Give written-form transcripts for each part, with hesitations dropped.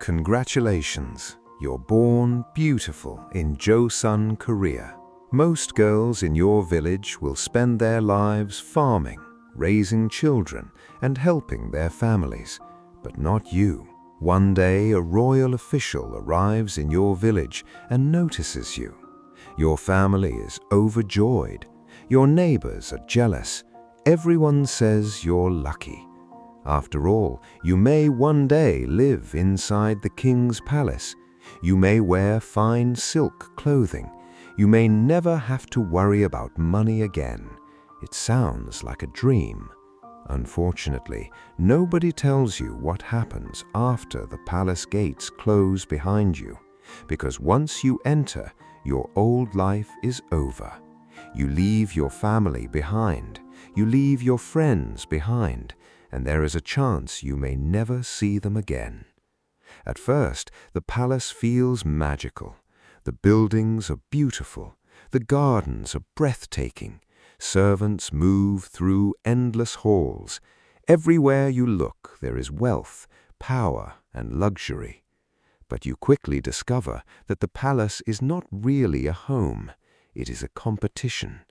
Congratulations, you're born beautiful in Joseon, Korea. Most girls in your village will spend their lives farming, raising children, and helping their families, but not you. One day, a royal official arrives in your village and notices you. Your family is overjoyed. Your neighbors are jealous. Everyone says you're lucky. After all, you may one day live inside the king's palace. You may wear fine silk clothing. You may never have to worry about money again. It sounds like a dream. Unfortunately, nobody tells you what happens after the palace gates close behind you, because once you enter, your old life is over. You leave your family behind. You leave your friends behind, and there is a chance you may never see them again. At first, the palace feels magical. The buildings are beautiful. The gardens are breathtaking. Servants move through endless halls. Everywhere you look, there is wealth, power, and luxury. But you quickly discover that the palace is not really a home. It is a competition.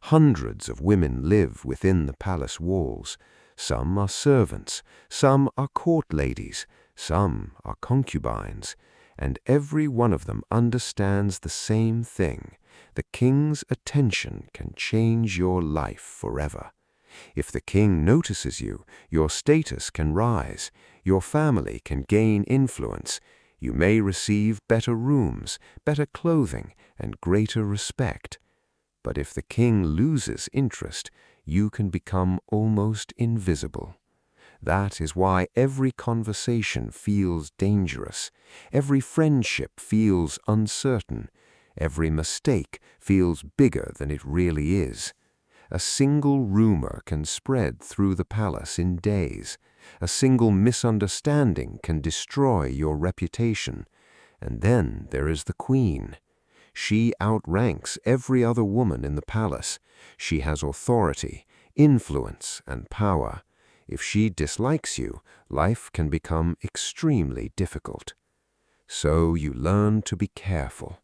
Hundreds of women live within the palace walls. Some are servants, some are court ladies, some are concubines, and every one of them understands the same thing. The king's attention can change your life forever. If the king notices you, your status can rise, your family can gain influence, you may receive better rooms, better clothing, and greater respect. But if the king loses interest, you can become almost invisible. That is why every conversation feels dangerous, every friendship feels uncertain, every mistake feels bigger than it really is. A single rumor can spread through the palace in days. A single misunderstanding can destroy your reputation. And then there is the queen. She outranks every other woman in the palace. She has authority, influence, and power. If she dislikes you, life can become extremely difficult. So you learn to be careful.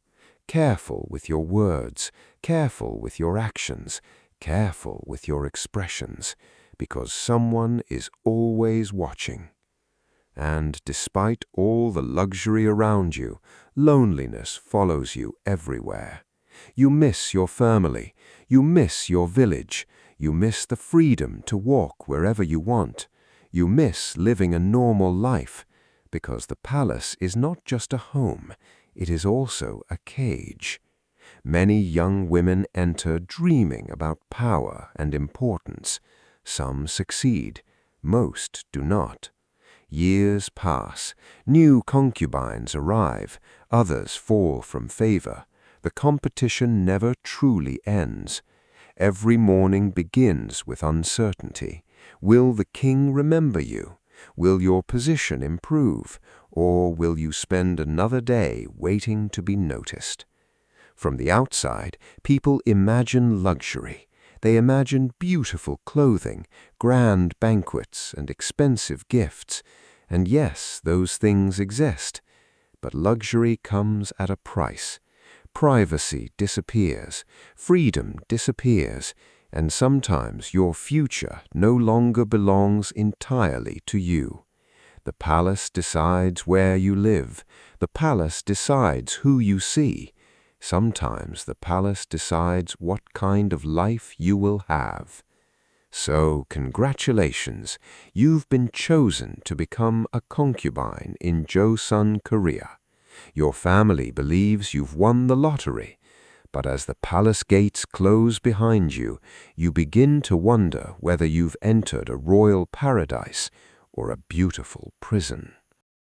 Careful with your words, careful with your actions, careful with your expressions, because someone is always watching. And despite all the luxury around you, loneliness follows you everywhere. You miss your family, you miss your village, you miss the freedom to walk wherever you want. You miss living a normal life, because the palace is not just a home, it is also a cage. Many young women enter dreaming about power and importance. Some succeed, most do not. Years pass, new concubines arrive, others fall from favor. The competition never truly ends. Every morning begins with uncertainty. Will the king remember you? Will your position improve? Or will you spend another day waiting to be noticed? From the outside, people imagine luxury. They imagine beautiful clothing, grand banquets, and expensive gifts. And yes, those things exist. But luxury comes at a price. Privacy disappears, freedom disappears, and sometimes your future no longer belongs entirely to you. The palace decides where you live. The palace decides who you see. Sometimes the palace decides what kind of life you will have. So, congratulations, you've been chosen to become a concubine in Joseon, Korea. Your family believes you've won the lottery, but as the palace gates close behind you, you begin to wonder whether you've entered a royal paradise or a beautiful prison.